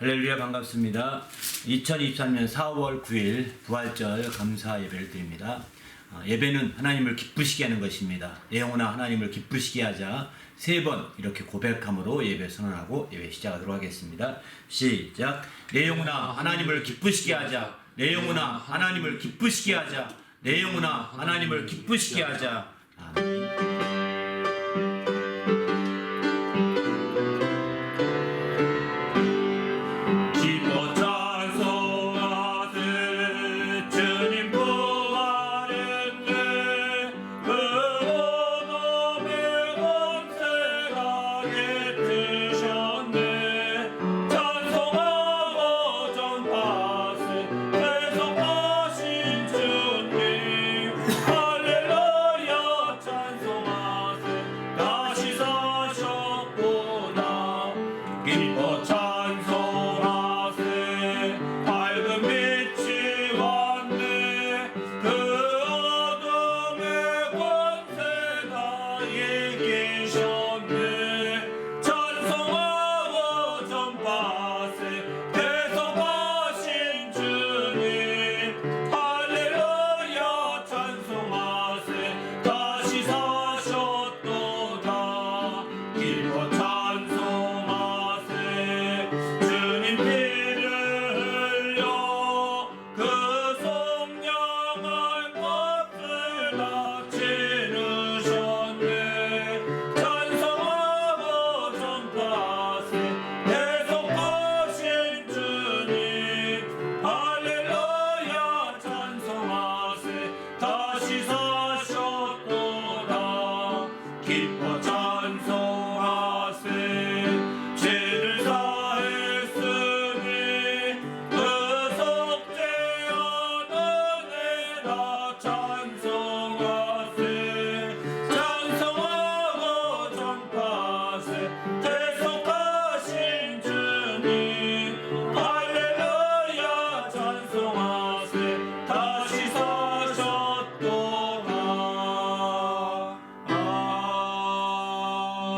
할렐루야, 반갑습니다. 2023년 4월 9일 부활절 감사 예배를 드립니다. 예배는 하나님을 기쁘시게 하는 것입니다. 내 영혼아 하나님을 기쁘시게 하자. 3번 이렇게 고백함으로 예배 선언하고 예배 시작하도록 하겠습니다. 시작. 내 영혼아 하나님을 기쁘시게 하자. 내 영혼아 하나님을 기쁘시게 하자. 내 영혼아 하나님을 기쁘시게 하자.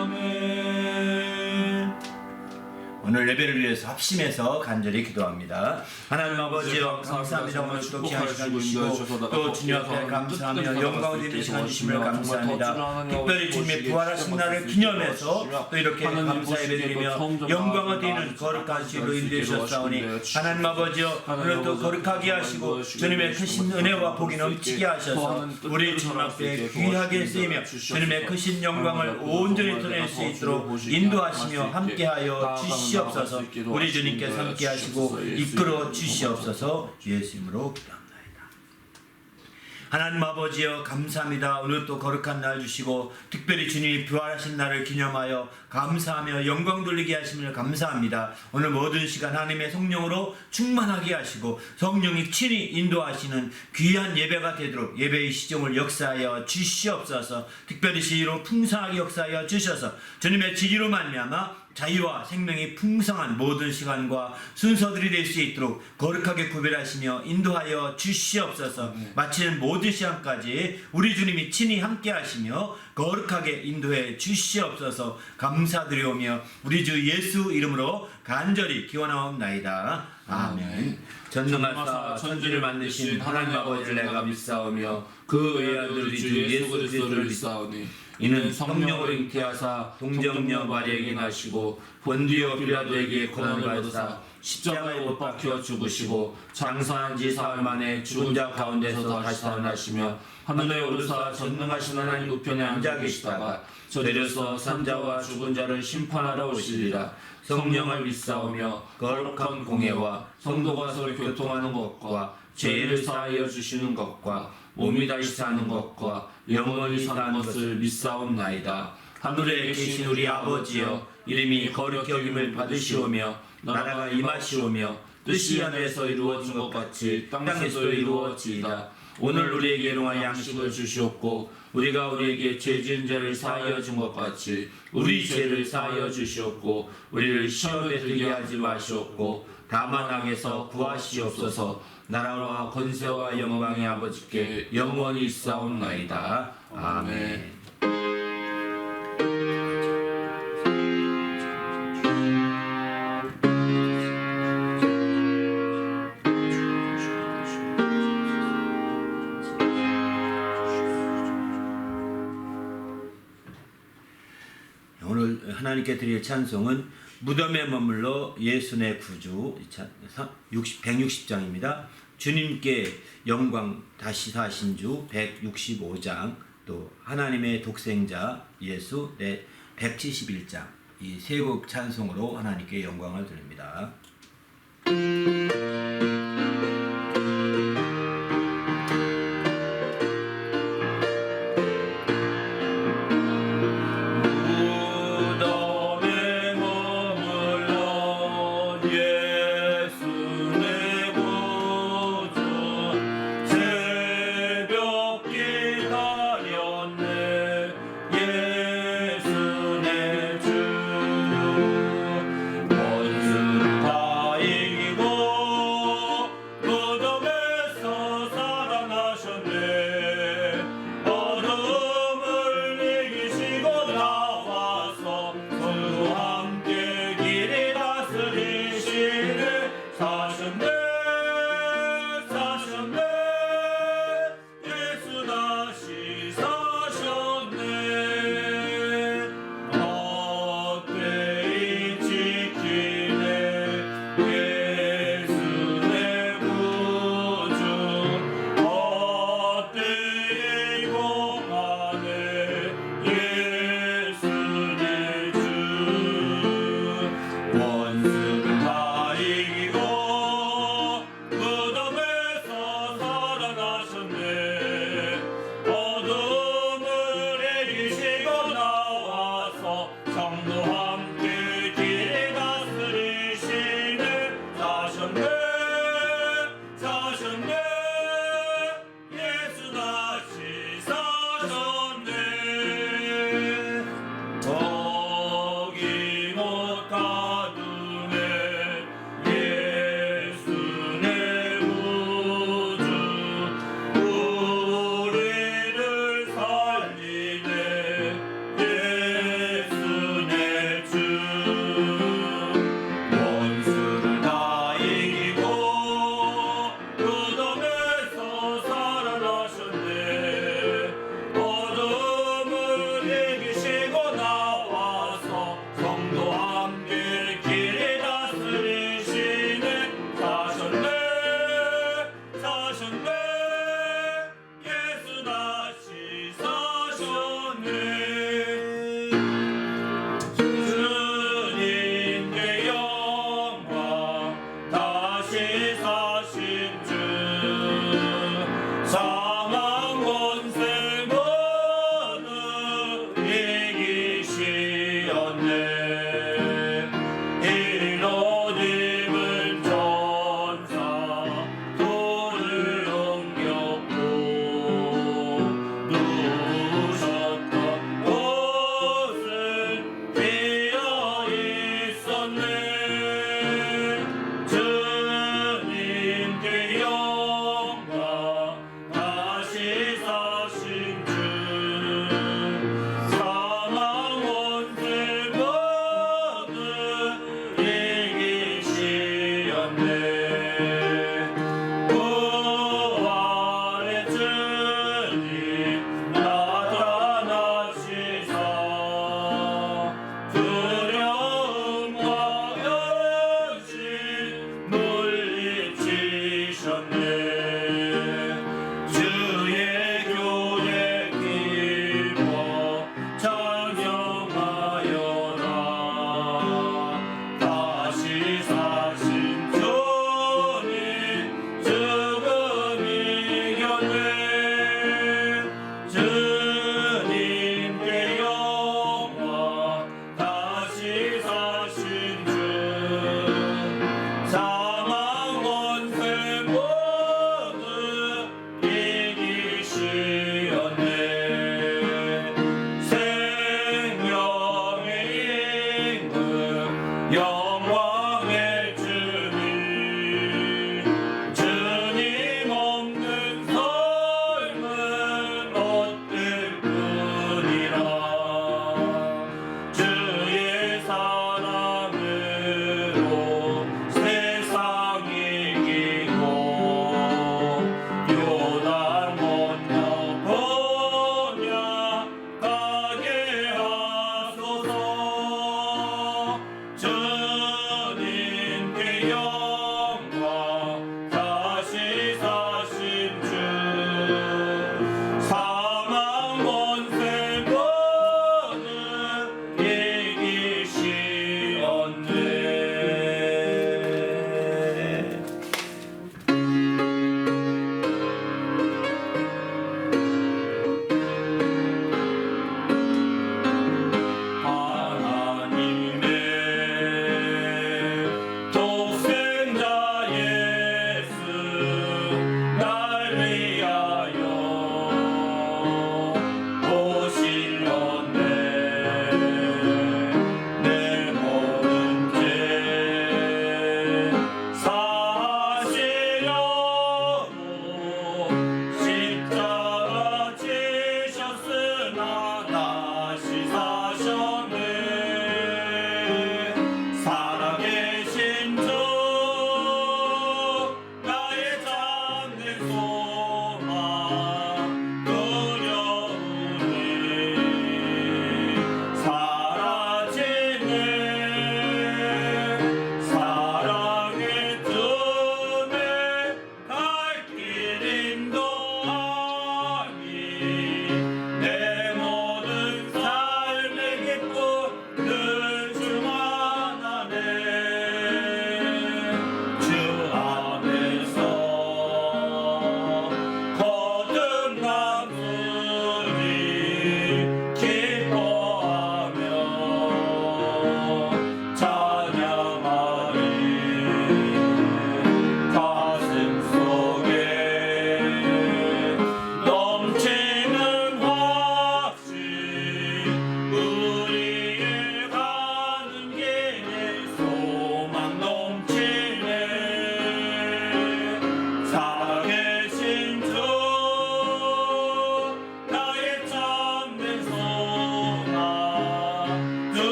아멘. 오늘 예배를 위해서 합심해서 간절히 기도합니다. 하나님 아버지여 감사합니다. 오늘 또 귀한 시간 주시고 또 주님 앞에 감사하며 영광을 드리는 시간 주심을 감사합니다. 특별히 주님의 부활하신 날을 기념해서 또 이렇게 감사 예배드리며 영광을 드리는 거룩한 주로 인도해 주셨사오니 하나님 아버지여 오늘 또 거룩하게 하시고 주님의 크신 은혜와 복이 넘치게 하셔서 우리 주님 앞에 귀하게 쓰이며 주님의 크신 영광을 온전히 드러낼 수 있도록 인도하시며 함께하여 주시옵소서. 우리 주님께서 함께 하시고 이끌어 주시옵소서. 예수 이름으로 기도합니다. 하나님 아버지여 감사합니다. 오늘 또 거룩한 날 주시고 특별히 주님이 부활하신 날을 기념하여 감사하며 영광 돌리게 하심을 감사합니다. 오늘 모든 시간 하나님의 성령으로 충만하게 하시고 성령이 친히 인도하시는 귀한 예배가 되도록 예배의 시종을 역사하여 주시옵소서. 특별히 지혜로 풍성하게 역사하여 주셔서 주님의 지혜로 말미암아 자유와 생명이 풍성한 모든 시간과 순서들이 될 수 있도록 거룩하게 구별하시며 인도하여 주시옵소서. 마치는 모든 시간까지 우리 주님이 친히 함께 하시며 거룩하게 인도해 주시옵소서. 감사드리오며 우리 주 예수 이름으로 간절히 기원하옵나이다. 아멘. 전능하사 천지를 만드신 하나님 아버지를 내가 믿사오며 그 외아들 우리 주 예수 그리스도를 믿사오니 이는 성령으로 잉태하사 동정녀 마리아에게 나시고 본디오 빌라도에게 고난을 받으사 십자가에 못 박혀 죽으시고 장사한 지 사흘 만에 죽은 자 가운데서 다시 살아나시며 하늘에 오르사 전능하신 하나님 우편에 앉아 계시다가 내려서 산자와 죽은 자를 심판하러 오시리라. 성령을 믿사오며 거룩한 공예와 성도가 서로 교통하는 것과 죄를 사하여 주시는 것과 몸이 다시 사는 것과 영원히 사는 것을 믿사옵나이다. 하늘에 계신 우리 아버지여 이름이 거룩히 여김을 받으시오며 나라가 임하시오며 뜻이 하늘에서 이루어진 것 같이 땅에서도 이루어지이다. 오늘 우리에게 일용할 양식을 주시옵고 우리가 우리에게 죄 지은 자를 사하여 준 것 같이 우리 죄를 사하여 주시옵고 우리를 시험에 들게 하지 마시옵고 다만 악에서 구하시옵소서. 나라와 권세와 영광의 아버지께 영원히 있사옵나이다. 아멘. 오늘 하나님께 드릴 찬송은 무덤에 머물러 예수 내 구주 160장입니다. 주님께 영광 다시 사신 주 165장, 또 하나님의 독생자 예수 내 171장, 이 세 곡 찬송으로 하나님께 영광을 드립니다. 원수 다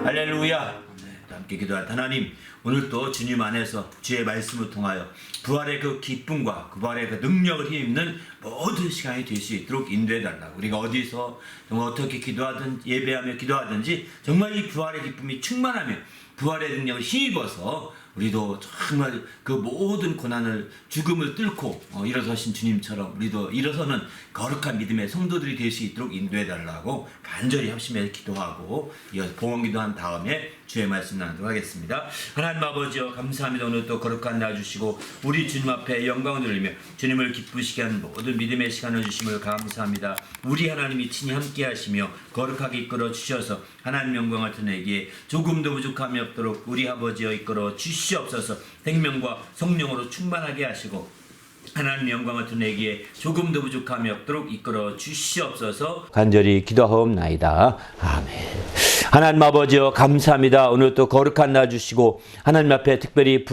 할렐루야. 함께 기도할 하나님, 오늘 또 주님 안에서 주의 말씀을 통하여 부활의 그 기쁨과 부활의 그 능력을 힘입는 모든 시간이 될 수 있도록 인도해 달라고. 우리가 어디서 정말 어떻게 기도하든 예배하며 기도하든지 정말 이 부활의 기쁨이 충만하며 부활의 능력을 힘입어서 우리도 정말 그 모든 고난을 죽음을 뚫고 일어서신 주님처럼 우리도 일어서는 거룩한 믿음의 성도들이 될 수 있도록 인도해 달라고 간절히 합심해 기도하고 이어서 봉헌 기도한 다음에 주의 말씀 나누도록 하겠습니다. 하나님 아버지여, 감사합니다. 오늘 또 거룩한 날 주시고 우리 주님 앞에 영광을 돌리며 주님을 기쁘시게 하는 모든 믿음의 시간을 주심을 감사합니다. 우리 하나님이 친히 함께 하시며 거룩하게 이끌어 주셔서 하나님 영광을 드리기에 조금도 부족함이 없도록 우리 아버지여 이끌어 주시옵소서. 생명과 성령으로 충만하게 하시고 하나님 영광을 드리기에 조금도 부족함이 없도록 이끌어 주시옵소서. 간절히 기도하옵나이다. 아멘. 하나님 아버지여, 감사합니다. 오늘 또 거룩한 날 주시고 하나님 앞에 특별히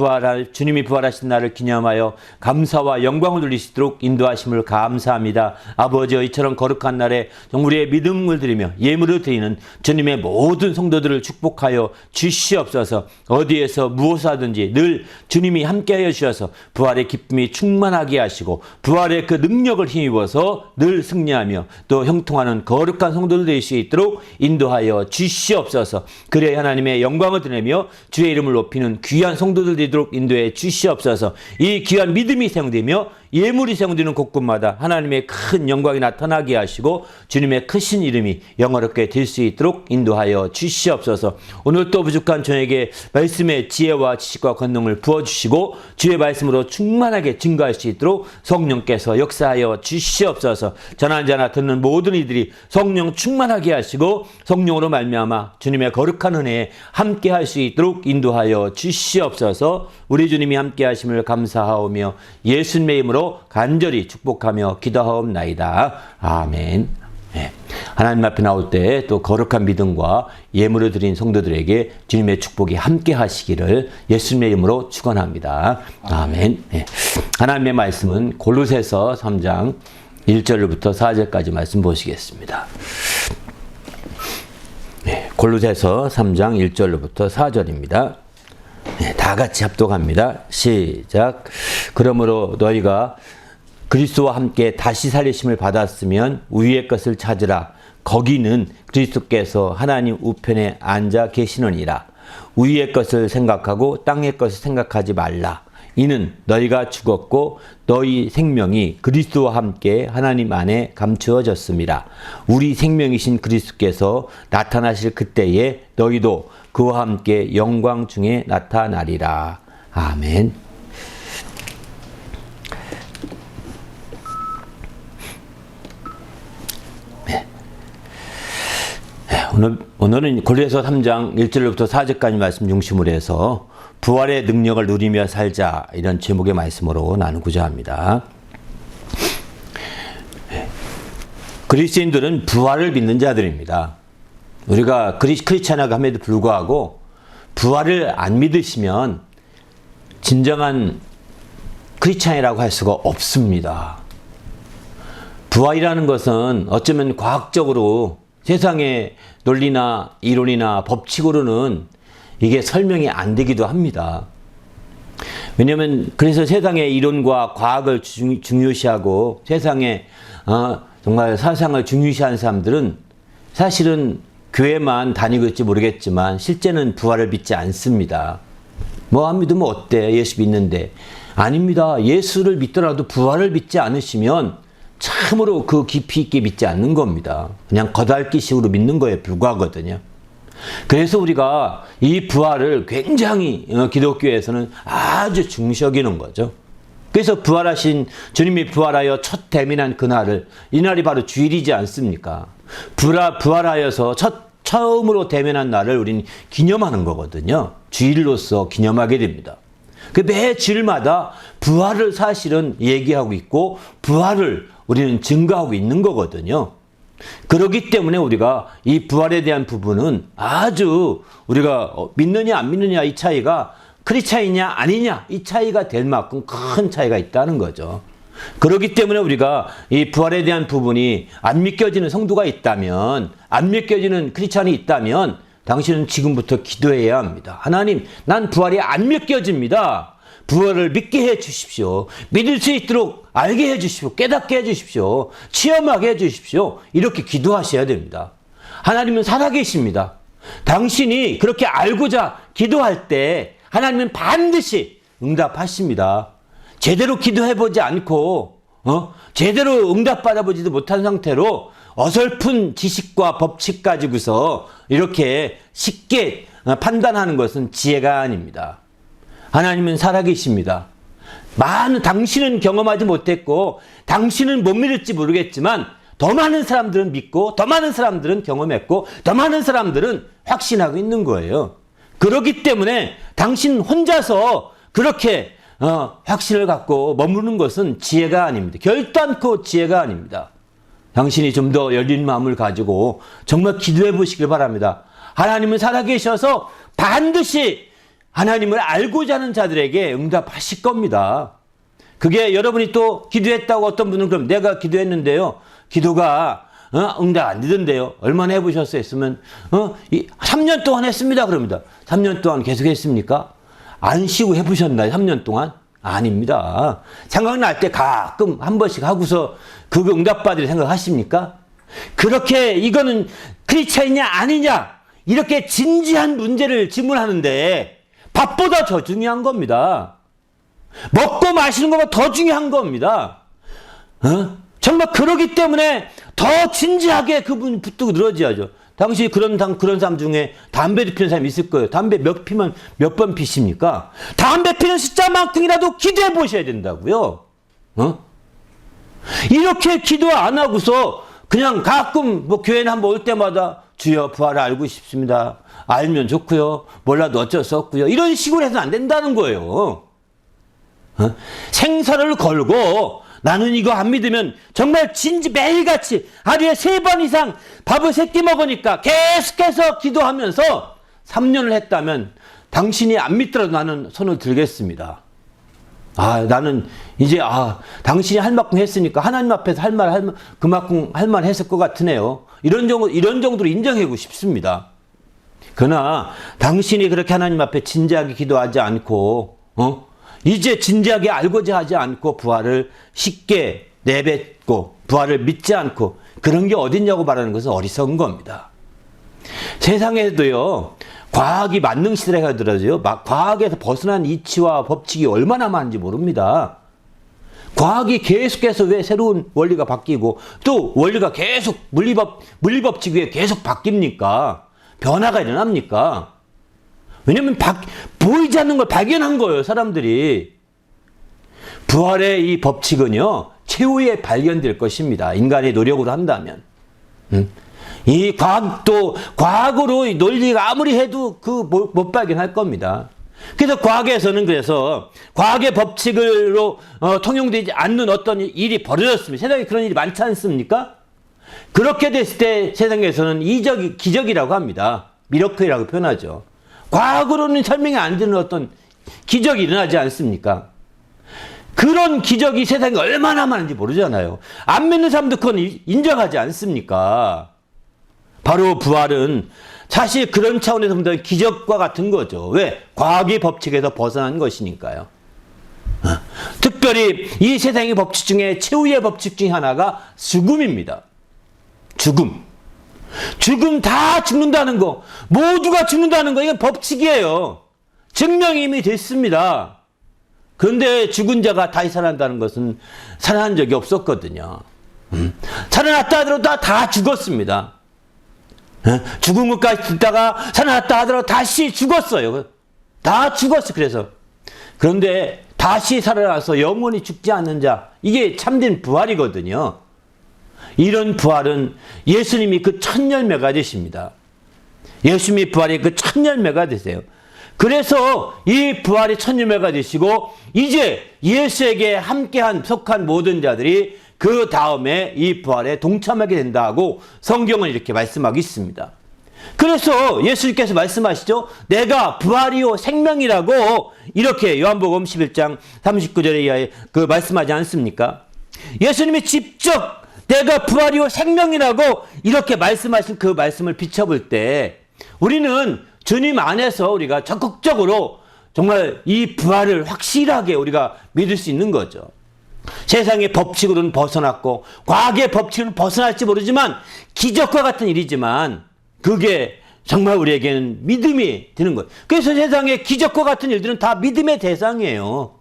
주님이 부활하신 날을 기념하여 감사와 영광을 돌리시도록 인도하심을 감사합니다. 아버지여, 이처럼 거룩한 날에 우리의 믿음을 드리며 예물을 드리는 주님의 모든 성도들을 축복하여 주시옵소서. 어디에서 무엇을 하든지 늘 주님이 함께하여 주셔서 부활의 기쁨이 충만하게 하시고 부활의 그 능력을 힘입어서 늘 승리하며 또 형통하는 거룩한 성도들 될 수 있도록 인도하여 주시옵소서. 그래 하나님의 영광을 드리며 주의 이름을 높이는 귀한 성도들 되도록 인도해 주시옵소서. 이 귀한 믿음이 사용되며 예물이 사용되는 곳곳마다 하나님의 큰 영광이 나타나게 하시고 주님의 크신 이름이 영화롭게 될 수 있도록 인도하여 주시옵소서. 오늘 또 부족한 저에게 말씀의 지혜와 지식과 권능을 부어주시고 주의 말씀으로 충만하게 증거할 수 있도록 성령께서 역사하여 주시옵소서. 전한자나 듣는 모든 이들이 성령 충만하게 하시고 성령으로 말미암아 주님의 거룩한 은혜에 함께 할 수 있도록 인도하여 주시옵소서. 우리 주님이 함께 하심을 감사하오며 예수님의 이름으로 간절히 축복하며 기도하옵나이다. 아멘. 네. 하나님 앞에 나올 때 또 거룩한 믿음과 예물을 드린 성도들에게 주님의 축복이 함께 하시기를 예수님의 이름으로 축원합니다. 아멘. 네. 하나님의 말씀은 골로새서 3장 1절부터 4절까지 말씀 보시겠습니다. 네. 골로새서 3장 1절부터 4절입니다. 네, 다 같이 합독합니다. 시작. 그러므로 너희가 그리스도와 함께 다시 살리심을 받았으면 위의 것을 찾으라. 거기는 그리스도께서 하나님 우편에 앉아 계시느니라. 위의 것을 생각하고 땅의 것을 생각하지 말라. 이는 너희가 죽었고 너희 생명이 그리스도와 함께 하나님 안에 감추어졌습니다. 우리 생명이신 그리스도께서 나타나실 그때에 너희도 그와 함께 영광 중에 나타나리라. 아멘. 네. 오늘은 골로새서 3장 1절부터 4절까지 말씀 중심으로 해서 부활의 능력을 누리며 살자, 이런 제목의 말씀으로 나누고자 합니다. 그리스도인들은 부활을 믿는 자들입니다. 우리가 크리스찬이라고 함에도 불구하고 부활을 안 믿으시면 진정한 크리스찬이라고 할 수가 없습니다. 부활이라는 것은 어쩌면 과학적으로 세상의 논리나 이론이나 법칙으로는 이게 설명이 안 되기도 합니다. 왜냐하면 그래서 세상의 이론과 과학을 중요시하고 세상의 정말 사상을 중요시하는 사람들은 사실은 교회만 다니고 있지 모르겠지만 실제는 부활을 믿지 않습니다. 뭐 안 믿으면 어때? 예수 믿는데. 아닙니다. 예수를 믿더라도 부활을 믿지 않으시면 참으로 그 깊이 있게 믿지 않는 겁니다. 그냥 겉핥기식으로 믿는 거에 불과하거든요. 그래서 우리가 이 부활을 굉장히 기독교에서는 아주 중시 여기는 거죠. 그래서 부활하신 주님이 부활하여 첫 대민한 그날을, 이날이 바로 주일이지 않습니까? 부활하여서 처음으로 대면한 날을 우리는 기념하는 거거든요. 주일로서 기념하게 됩니다. 매 주일마다 부활을 사실은 얘기하고 있고 부활을 우리는 증거하고 있는 거거든요. 그렇기 때문에 우리가 이 부활에 대한 부분은 아주 우리가 믿느냐 안 믿느냐 이 차이가 크리스찬이냐 아니냐 이 차이가 될 만큼 큰 차이가 있다는 거죠. 그렇기 때문에 우리가 이 부활에 대한 부분이 안 믿겨지는 성도가 있다면, 안 믿겨지는 크리스찬이 있다면 당신은 지금부터 기도해야 합니다. 하나님, 난 부활이 안 믿겨집니다. 부활을 믿게 해 주십시오. 믿을 수 있도록 알게 해 주십시오. 깨닫게 해 주십시오. 체험하게 해 주십시오. 이렇게 기도하셔야 됩니다. 하나님은 살아계십니다. 당신이 그렇게 알고자 기도할 때 하나님은 반드시 응답하십니다. 제대로 기도해보지 않고 제대로 응답받아보지도 못한 상태로 어설픈 지식과 법칙 가지고서 이렇게 쉽게 판단하는 것은 지혜가 아닙니다. 하나님은 살아계십니다. 당신은 경험하지 못했고 당신은 못 믿을지 모르겠지만 더 많은 사람들은 믿고 더 많은 사람들은 경험했고 더 많은 사람들은 확신하고 있는 거예요. 그렇기 때문에 당신 혼자서 그렇게 확신을 갖고 머무르는 것은 지혜가 아닙니다. 결단코 지혜가 아닙니다. 당신이 좀 더 열린 마음을 가지고 정말 기도해 보시길 바랍니다. 하나님은 살아계셔서 반드시 하나님을 알고자 하는 자들에게 응답하실 겁니다. 그게 여러분이 또 기도했다고 어떤 분은 그럼 내가 기도했는데요. 기도가 응답 안 되던데요. 얼마나 해보셨어요? 했으면 3년 동안 했습니다. 그럽니다. 3년 동안 계속 했습니까? 안 쉬고 해보셨나요? 3년 동안? 아닙니다. 생각날 때 가끔 한 번씩 하고서 그거 응답받으리 생각하십니까? 그렇게 이거는 크리스찬이냐 아니냐 이렇게 진지한 문제를 질문하는데 밥보다 더 중요한 겁니다. 먹고 마시는 것보다 더 중요한 겁니다. 정말 그러기 때문에 더 진지하게 그분 붙들고 늘어져야죠. 당시 그런 사람 중에 담배를 피는 사람이 있을 거예요. 담배 몇 번 피십니까? 담배 피는 숫자만큼이라도 기도해 보셔야 된다고요. 이렇게 기도 안 하고서 그냥 가끔 교회에 한번 올 때마다 주여 부활을 알고 싶습니다. 알면 좋고요. 몰라도 어쩔 수 없고요. 이런 식으로 해서는 안 된다는 거예요. 생사를 걸고 나는 이거 안 믿으면 정말 매일같이 하루에 3번 이상 밥을 3끼 먹으니까 계속해서 기도하면서 3년을 했다면 당신이 안 믿더라도 나는 손을 들겠습니다. 나는 이제 당신이 할 만큼 했으니까 하나님 앞에서 그만큼 할 말 했을 것 같으네요. 이런 정도로 인정하고 싶습니다. 그러나 당신이 그렇게 하나님 앞에 진지하게 기도하지 않고 이제 진지하게 알고자 하지 않고 부활을 쉽게 내뱉고 부활을 믿지 않고 그런 게 어딨냐고 말하는 것은 어리석은 겁니다. 세상에도요. 과학이 만능시대라 하더라도요. 과학에서 벗어난 이치와 법칙이 얼마나 많은지 모릅니다. 과학이 계속해서 왜 새로운 원리가 바뀌고 또 원리가 계속 물리법칙 위에 계속 바뀝니까? 변화가 일어납니까? 왜냐면 보이지 않는 걸 발견한 거예요, 사람들이. 부활의 이 법칙은요, 최후에 발견될 것입니다. 인간의 노력으로 한다면. 이 과학도, 과학으로 논리가 아무리 해도 못 발견할 겁니다. 그래서 과학에서는 과학의 법칙으로 통용되지 않는 어떤 일이 벌어졌습니다. 세상에 그런 일이 많지 않습니까? 그렇게 됐을 때 세상에서는 기적이라고 합니다. 미러클이라고 표현하죠. 과학으로는 설명이 안 되는 어떤 기적이 일어나지 않습니까? 그런 기적이 세상에 얼마나 많은지 모르잖아요. 안 믿는 사람도 그건 인정하지 않습니까? 바로 부활은 사실 그런 차원에서 보면 기적과 같은 거죠. 왜? 과학의 법칙에서 벗어난 것이니까요. 특별히 이 세상의 법칙 중에 최후의 법칙 중에 하나가 죽음입니다. 죽음 다 죽는다는 거, 모두가 죽는다는 거, 이건 법칙이에요. 증명이 이미 됐습니다. 그런데 죽은 자가 다시 살아난다는 것은 살아난 적이 없었거든요. 살아났다 하더라도 다 죽었습니다. 죽은 것까지 듣다가 살아났다 하더라도 다시 죽었어요. 다 죽었어, 그래서. 그런데 다시 살아나서 영원히 죽지 않는 자, 이게 참된 부활이거든요. 이런 부활은 예수님이 그 첫 열매가 되십니다. 예수님이 부활의 그 첫 열매가 되세요. 그래서 이 부활의 첫 열매가 되시고 이제 예수에게 함께한 속한 모든 자들이 그 다음에 이 부활에 동참하게 된다고 성경은 이렇게 말씀하고 있습니다. 그래서 예수님께서 말씀하시죠. 내가 부활이요 생명이라고 이렇게 요한복음 11장 39절에 말씀하지 않습니까? 예수님이 직접 내가 부활이요 생명이라고 이렇게 말씀하신 그 말씀을 비춰볼 때 우리는 주님 안에서 우리가 적극적으로 정말 이 부활을 확실하게 우리가 믿을 수 있는 거죠. 세상의 법칙으로는 벗어났고 과학의 법칙으로는 벗어날지 모르지만 기적과 같은 일이지만 그게 정말 우리에게는 믿음이 되는 거예요. 그래서 세상의 기적과 같은 일들은 다 믿음의 대상이에요.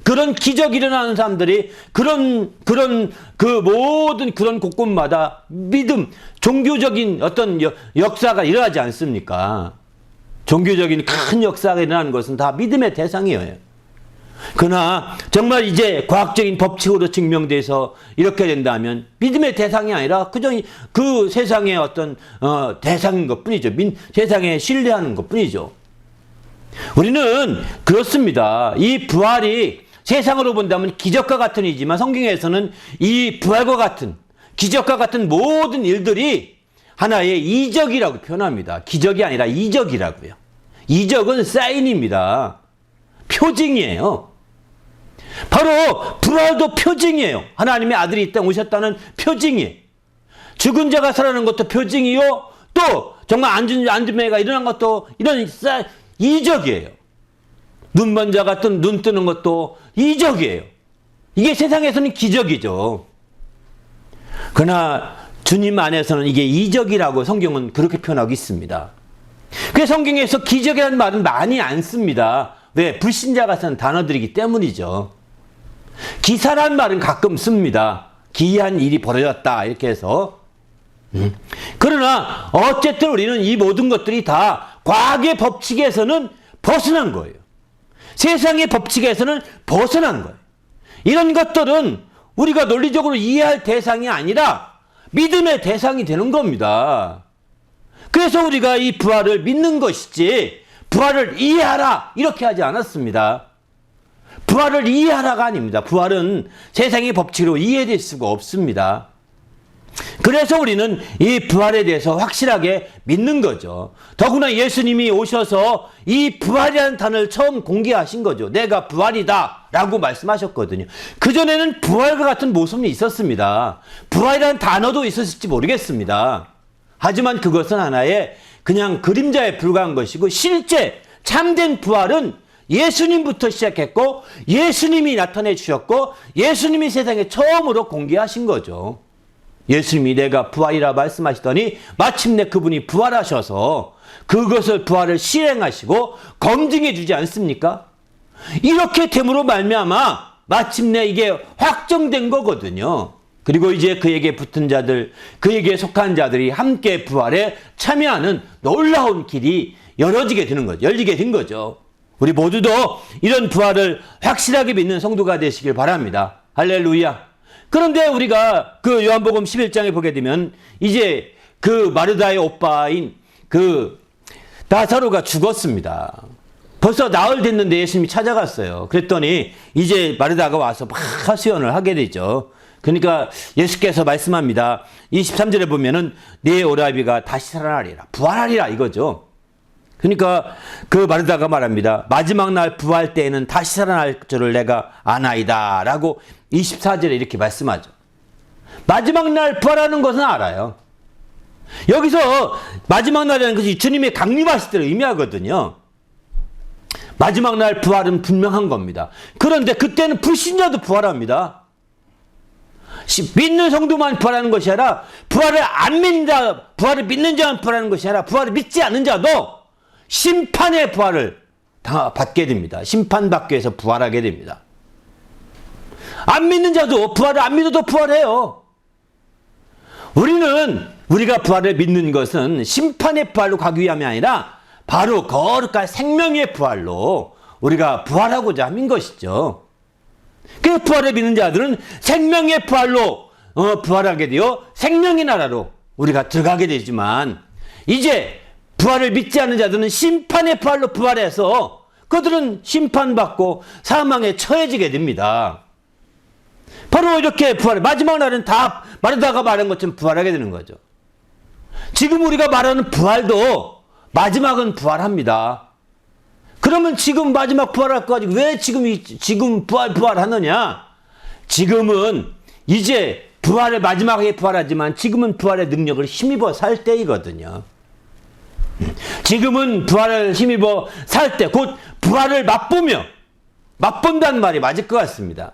그런 기적이 일어나는 사람들이 그 모든 그런 곳곳마다 믿음, 종교적인 어떤 역사가 일어나지 않습니까? 종교적인 큰 역사가 일어나는 것은 다 믿음의 대상이에요. 그러나 정말 이제 과학적인 법칙으로 증명돼서 이렇게 된다면 믿음의 대상이 아니라 그저 그 세상의 어떤 대상인 것뿐이죠. 세상에 신뢰하는 것뿐이죠. 우리는 그렇습니다. 이 부활이 세상으로 본다면 기적과 같은 일이지만 성경에서는 이 부활과 같은 기적과 같은 모든 일들이 하나의 이적이라고 표현합니다. 기적이 아니라 이적이라고요. 이적은 사인입니다. 표징이에요. 바로 부활도 표징이에요. 하나님의 아들이 이 땅에 오셨다는 표징이에요. 죽은 자가 살아나는 것도 표징이요. 또 정말 안전매가 일어난 것도 이런 이적이에요. 눈먼 자가 눈 뜨는 것도 이적이에요. 이게 세상에서는 기적이죠. 그러나 주님 안에서는 이게 이적이라고 성경은 그렇게 표현하고 있습니다. 그래서 성경에서 기적이라는 말은 많이 안 씁니다. 왜? 불신자가 쓰는 단어들이기 때문이죠. 기사란 말은 가끔 씁니다. 기이한 일이 벌어졌다 이렇게 해서. 그러나 어쨌든 우리는 이 모든 것들이 다 과학의 법칙에서는 벗어난 거예요. 세상의 법칙에서는 벗어난 거예요. 이런 것들은 우리가 논리적으로 이해할 대상이 아니라 믿음의 대상이 되는 겁니다. 그래서 우리가 이 부활을 믿는 것이지 부활을 이해하라 이렇게 하지 않았습니다. 부활을 이해하라가 아닙니다. 부활은 세상의 법칙으로 이해될 수가 없습니다. 그래서 우리는 이 부활에 대해서 확실하게 믿는 거죠. 더구나 예수님이 오셔서 이 부활이라는 단어를 처음 공개하신 거죠. 내가 부활이다 라고 말씀하셨거든요. 그전에는 부활과 같은 모습이 있었습니다. 부활이라는 단어도 있었을지 모르겠습니다. 하지만 그것은 하나의 그냥 그림자에 불과한 것이고 실제 참된 부활은 예수님부터 시작했고 예수님이 나타내 주셨고 예수님이 세상에 처음으로 공개하신 거죠. 예수님이 내가 부활이라 말씀하시더니 마침내 그분이 부활하셔서 그것을 부활을 실행하시고 검증해 주지 않습니까? 이렇게 됨으로 말미암아 마침내 이게 확정된 거거든요. 그리고 이제 그에게 붙은 자들, 그에게 속한 자들이 함께 부활에 참여하는 놀라운 길이 열리게 된 거죠. 우리 모두도 이런 부활을 확실하게 믿는 성도가 되시길 바랍니다. 할렐루야. 그런데 우리가 그 요한복음 11장에 보게 되면 이제 그 마르다의 오빠인 그 나사로가 죽었습니다. 벌써 나흘 됐는데 예수님이 찾아갔어요. 그랬더니 이제 마르다가 와서 막 하소연을 하게 되죠. 그러니까 예수께서 말씀합니다. 23절에 보면은 네 오라비가 다시 살아나리라. 부활하리라 이거죠. 그러니까 그 마르다가 말합니다. 마지막 날 부활 때에는 다시 살아날 줄을 내가 아나이다 라고 24절에 이렇게 말씀하죠. 마지막 날 부활하는 것은 알아요. 여기서 마지막 날이라는 것이 주님의 강림하실 때를 의미하거든요. 마지막 날 부활은 분명한 겁니다. 그런데 그때는 불신자도 부활합니다. 믿는 성도만 부활하는 것이 아니라 부활을 안 믿는 자, 부활을 믿는 자만 부활하는 것이 아니라 부활을 믿지 않는 자도 심판의 부활을 받게 됩니다. 심판받기 위해서 부활하게 됩니다. 안 믿는 자도 부활을 안 믿어도 부활해요. 우리가 부활을 믿는 것은 심판의 부활로 가기 위함이 아니라 바로 거룩한 생명의 부활로 우리가 부활하고자 함인 것이죠. 그 부활을 믿는 자들은 생명의 부활로 부활하게 되어 생명의 나라로 우리가 들어가게 되지만 이제 부활을 믿지 않는 자들은 심판의 부활로 부활해서 그들은 심판받고 사망에 처해지게 됩니다. 바로 이렇게 부활, 마지막 날은 다 마르다가 말한 것처럼 부활하게 되는 거죠. 지금 우리가 말하는 부활도 마지막은 부활합니다. 그러면 지금 마지막 부활할 거 가지고 왜 지금 부활하느냐? 지금은 이제 부활을 마지막에 부활하지만 지금은 부활의 능력을 힘입어 살 때이거든요. 지금은 부활을 힘입어 살 때 곧 부활을 맛본다는 말이 맞을 것 같습니다.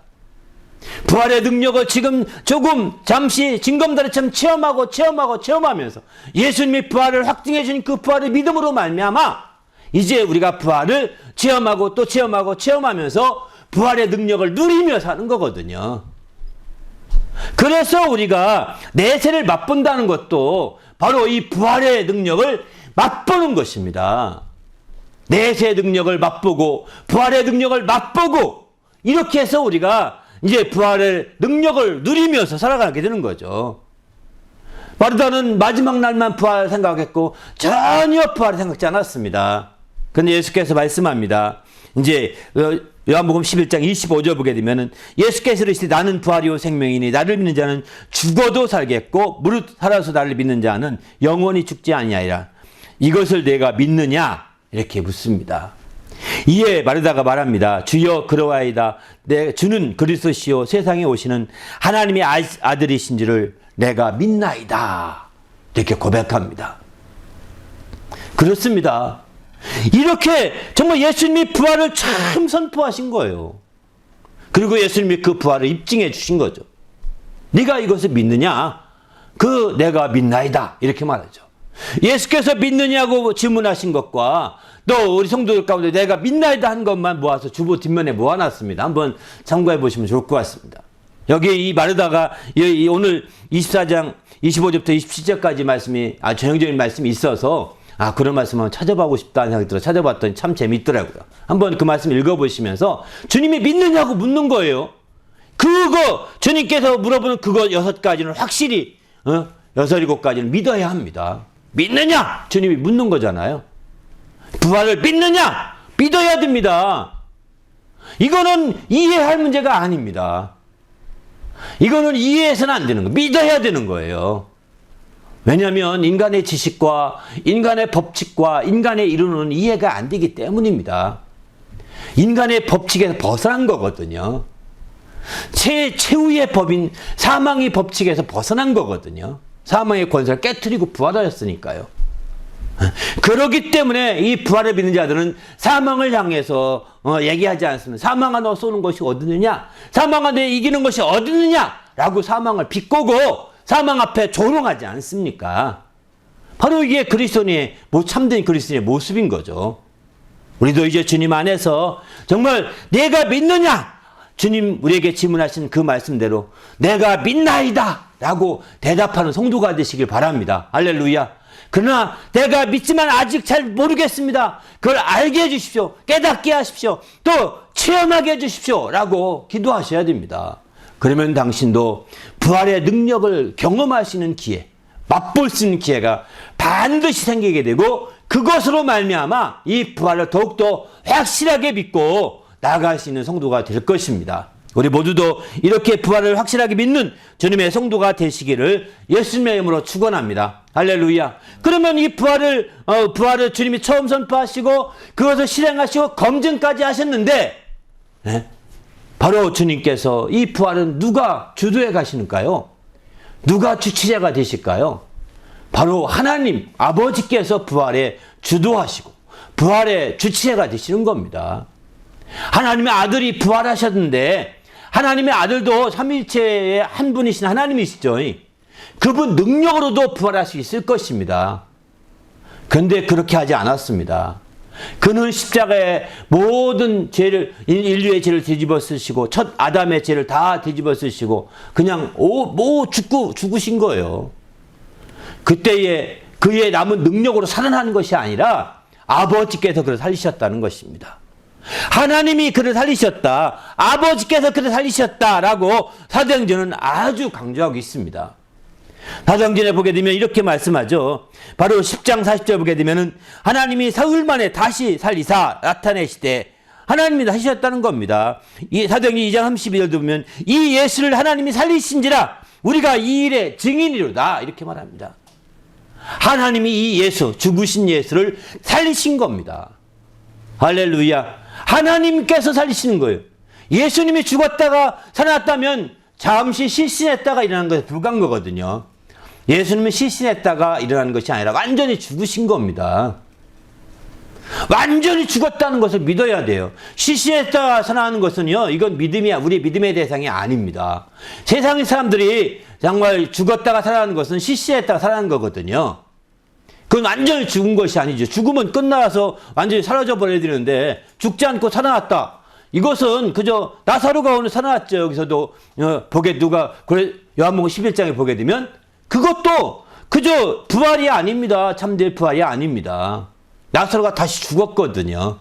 부활의 능력을 지금 조금 잠시 징검다리처럼 체험하면서 예수님이 부활을 확증해 주신 그 부활의 믿음으로 말미암아 이제 우리가 부활을 체험하고 또 체험하면서 부활의 능력을 누리며 사는 거거든요. 그래서 우리가 내세를 맛본다는 것도 바로 이 부활의 능력을 맛보는 것입니다. 내세의 능력을 맛보고 부활의 능력을 맛보고 이렇게 해서 우리가 이제 부활의 능력을 누리면서 살아가게 되는 거죠. 마르다는 마지막 날만 부활 생각했고 전혀 부활을 생각지 않았습니다. 근데 예수께서 말씀합니다. 이제 요한복음 11장 25절 보게 되면은 예수께서 이르시되 나는 부활이요 생명이니 나를 믿는 자는 죽어도 살겠고 무릇 살아서 나를 믿는 자는 영원히 죽지 아니하리라. 이것을 내가 믿느냐? 이렇게 묻습니다. 이에 마르다가 말합니다. 주여 그러하이다. 주는 그리스도시요 세상에 오시는 하나님의 아들이신 줄을 내가 믿나이다. 이렇게 고백합니다. 그렇습니다. 이렇게 정말 예수님이 부활을 참 선포하신 거예요. 그리고 예수님이 그 부활을 입증해 주신 거죠. 네가 이것을 믿느냐? 내가 믿나이다. 이렇게 말하죠. 예수께서 믿느냐고 질문하신 것과 또 우리 성도들 가운데 내가 믿나이다 한 것만 모아서 주보 뒷면에 모아놨습니다. 한번 참고해 보시면 좋을 것 같습니다. 여기 이 마르다가 오늘 24장 25절부터 27절까지 말씀이 전형적인 말씀이 있어서 그런 말씀 한번 찾아보고 싶다는 생각이 들어 찾아봤더니 참 재밌더라고요. 한번 그 말씀 읽어보시면서 주님이 믿느냐고 묻는 거예요. 주님께서 물어보는 그거 6가지는 확실히 6, 7가지는 믿어야 합니다. 믿느냐? 주님이 묻는 거잖아요. 부활을 믿느냐? 믿어야 됩니다. 이거는 이해할 문제가 아닙니다. 이거는 이해해서는 안 되는 거예요. 믿어야 되는 거예요. 왜냐하면 인간의 지식과 인간의 법칙과 인간의 이루는 이해가 안 되기 때문입니다. 인간의 법칙에서 벗어난 거거든요. 최후의 법인 사망의 법칙에서 벗어난 거거든요. 사망의 권세를 깨트리고 부활하였으니까요. 그렇기 때문에 이 부활을 믿는 자들은 사망을 향해서 얘기하지 않습니다. 사망아 너 쏘는 것이 어디느냐? 사망아 내 이기는 것이 어디느냐? 라고 사망을 비꼬고 사망 앞에 조롱하지 않습니까? 바로 이게 그리스도인의 참된 그리스도인의 모습인 거죠. 우리도 이제 주님 안에서 정말 내가 믿느냐? 주님 우리에게 질문하신 그 말씀대로 내가 믿나이다 라고 대답하는 성도가 되시길 바랍니다. 할렐루야. 그러나 내가 믿지만 아직 잘 모르겠습니다. 그걸 알게 해주십시오. 깨닫게 하십시오. 또 체험하게 해주십시오 라고 기도하셔야 됩니다. 그러면 당신도 부활의 능력을 경험하시는 기회, 맛볼 수 있는 기회가 반드시 생기게 되고 그것으로 말미암아 이 부활을 더욱더 확실하게 믿고 나아갈 수 있는 성도가 될 것입니다. 우리 모두도 이렇게 부활을 확실하게 믿는 주님의 성도가 되시기를 예수님의 이름으로 축원합니다. 할렐루야. 그러면 이 부활을 주님이 처음 선포하시고 그것을 실행하시고 검증까지 하셨는데 바로 주님께서 이 부활은 누가 주도해 가시는가요? 누가 주치자가 되실까요? 바로 하나님 아버지께서 부활에 주도하시고 부활의 주치자가 되시는 겁니다. 하나님의 아들이 부활하셨는데 하나님의 아들도 삼위일체의 한 분이신 하나님이시죠. 그분 능력으로도 부활할 수 있을 것입니다. 그런데 그렇게 하지 않았습니다. 그는 십자가에 모든 죄를 인류의 죄를 뒤집어 쓰시고 첫 아담의 죄를 다 뒤집어 쓰시고 그냥 죽으신 거예요. 그때에 그의 남은 능력으로 살아나는 것이 아니라 아버지께서 그를 살리셨다는 것입니다. 하나님이 그를 살리셨다. 아버지께서 그를 살리셨다라고 사도행전은 아주 강조하고 있습니다. 사도행전에 보게 되면 이렇게 말씀하죠. 바로 10장 40절 보게 되면은 하나님이 사흘 만에 다시 살리사 나타내시되 하나님이 하셨다는 겁니다. 이 사도행전 2장 32절도 보면 이 예수를 하나님이 살리신지라 우리가 이 일의 증인이로다 이렇게 말합니다. 하나님이 이 예수, 죽으신 예수를 살리신 겁니다. 할렐루야. 하나님께서 살리시는 거예요. 예수님이 죽었다가 살아났다면 잠시 실신했다가 일어난 것에 불과한 거거든요. 예수님은 시신했다가 일어나는 것이 아니라 완전히 죽으신 겁니다. 완전히 죽었다는 것을 믿어야 돼요. 시신했다가 살아나는 것은요, 이건 믿음이야. 우리 믿음의 대상이 아닙니다. 세상의 사람들이 정말 죽었다가 살아나는 것은 시신했다가 살아나는 거거든요. 그건 완전히 죽은 것이 아니죠. 죽으면 끝나서 완전히 사라져 버려야 되는데 죽지 않고 살아났다. 이것은 그저 나사로가 오늘 살아났죠. 여기서도 보게 누가 그래 요한복음 11장에 보게 되면 그것도 그저 부활이 아닙니다. 참된 부활이 아닙니다. 나사로가 다시 죽었거든요.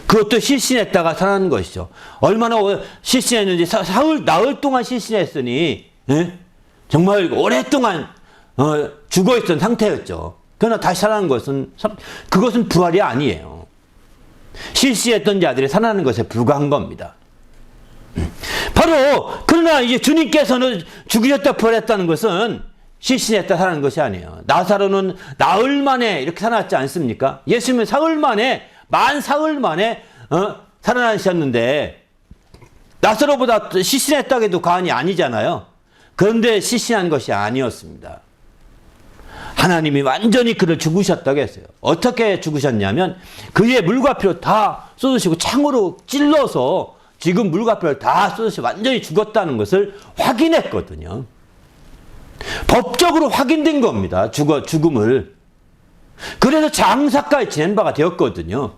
그것도 실신했다가 살아난 것이죠. 얼마나 실신했는지 나흘 동안 실신했으니 정말 오랫동안 죽어있던 상태였죠. 그러나 다시 살아난 것은 그것은 부활이 아니에요. 실시했던 자들이 살아나는 것에 불과한 겁니다. 바로 그러나 이제 주님께서는 죽으셨다 부활했다는 것은 실신했다 살아나는 것이 아니에요. 나사로는 나흘 만에 이렇게 살아났지 않습니까? 예수님은 만 사흘 만에 살아나셨는데 나사로보다 실신했다고 해도 과언이 아니잖아요. 그런데 실신한 것이 아니었습니다. 하나님이 완전히 그를 죽으셨다고 했어요. 어떻게 죽으셨냐면 그의 물과 피를 다 쏟으시고 창으로 찔러서 지금 물과 피를 다 쏟으시고 완전히 죽었다는 것을 확인했거든요. 법적으로 확인된 겁니다. 죽음을. 그래서 장사까지 지낸 바가 되었거든요.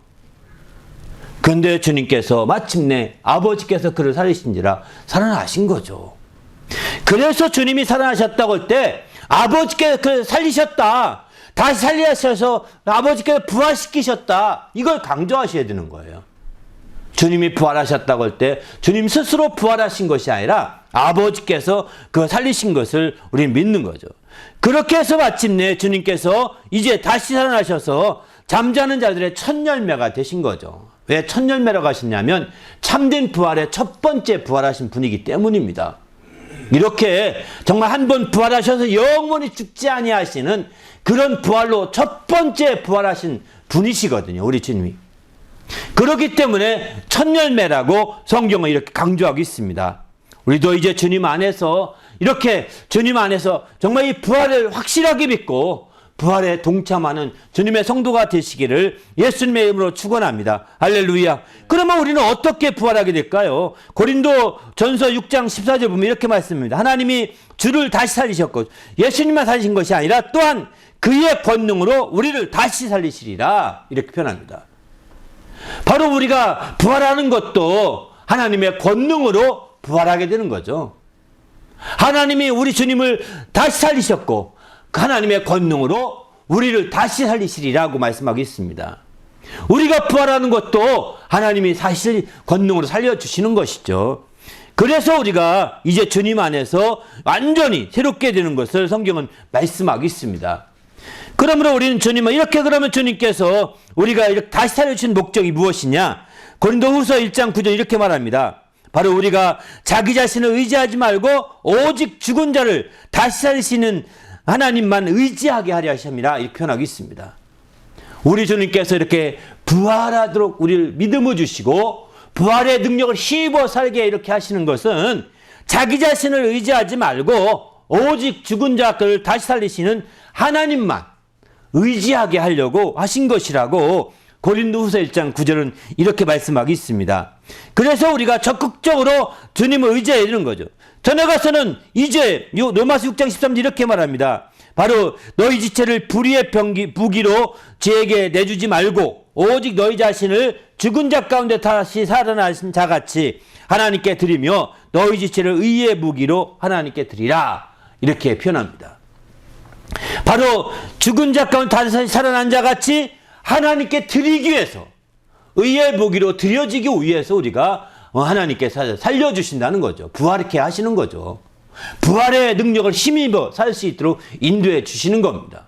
그런데 주님께서 마침내 아버지께서 그를 살리신지라 살아나신 거죠. 그래서 주님이 살아나셨다고 할 때 아버지께서 그를 살리셨다. 다시 살리셔서 아버지께서 부활시키셨다. 이걸 강조하셔야 되는 거예요. 주님이 부활하셨다고 할 때 주님 스스로 부활하신 것이 아니라 아버지께서 그 살리신 것을 우리는 믿는 거죠. 그렇게 해서 마침내 주님께서 이제 다시 살아나셔서 잠자는 자들의 첫 열매가 되신 거죠. 왜 첫 열매라고 하셨냐면 참된 부활의 첫 번째 부활하신 분이기 때문입니다. 이렇게 정말 한 번 부활하셔서 영원히 죽지 아니하시는 그런 부활로 첫 번째 부활하신 분이시거든요. 우리 주님이. 그렇기 때문에 첫 열매라고 성경은 이렇게 강조하고 있습니다. 우리도 이제 주님 안에서 이렇게 주님 안에서 정말 이 부활을 확실하게 믿고 부활에 동참하는 주님의 성도가 되시기를 예수님의 이름으로 축원합니다. 할렐루야. 그러면 우리는 어떻게 부활하게 될까요? 고린도 전서 6장 14절 보면 이렇게 말씀합니다. 하나님이 주를 다시 살리셨고 예수님만 살리신 것이 아니라 또한 그의 권능으로 우리를 다시 살리시리라. 이렇게 표현합니다. 바로 우리가 부활하는 것도 하나님의 권능으로 부활하게 되는 거죠. 하나님이 우리 주님을 다시 살리셨고 하나님의 권능으로 우리를 다시 살리시리라고 말씀하고 있습니다. 우리가 부활하는 것도 하나님이 사실 권능으로 살려주시는 것이죠. 그래서 우리가 이제 주님 안에서 완전히 새롭게 되는 것을 성경은 말씀하고 있습니다. 그러므로 우리는 주님은 이렇게 그러면 주님께서 우리가 이렇게 다시 살려주신 목적이 무엇이냐? 고린도후서 1장 9절 이렇게 말합니다. 바로 우리가 자기 자신을 의지하지 말고 오직 죽은 자를 다시 살리시는 하나님만 의지하게 하려 하심이라 이렇게 표현하고 있습니다. 우리 주님께서 이렇게 부활하도록 우리를 믿음을 주시고 부활의 능력을 힘입어 살게 이렇게 하시는 것은 자기 자신을 의지하지 말고 오직 죽은 자를 다시 살리시는 하나님만 의지하게 하려고 하신 것이라고 고린도후서 1장 9절은 이렇게 말씀하고 있습니다. 그래서 우리가 적극적으로 주님을 의지해야 되는 거죠. 전에 가서는 이제 로마서 6장 13절 이렇게 말합니다. 바로 너희 지체를 불의의 부기로 죄에게 내주지 말고 오직 너희 자신을 죽은 자 가운데 다시 살아나신 자같이 하나님께 드리며 너희 지체를 의의 무기로 하나님께 드리라. 이렇게 표현합니다. 바로 죽은 자 가운데 다시 살아난 자같이 하나님께 드리기 위해서 의의 무기로 드려지기 위해서 우리가 하나님께 살려주신다는 거죠. 부활케 하시는 거죠. 부활의 능력을 힘입어 살 수 있도록 인도해 주시는 겁니다.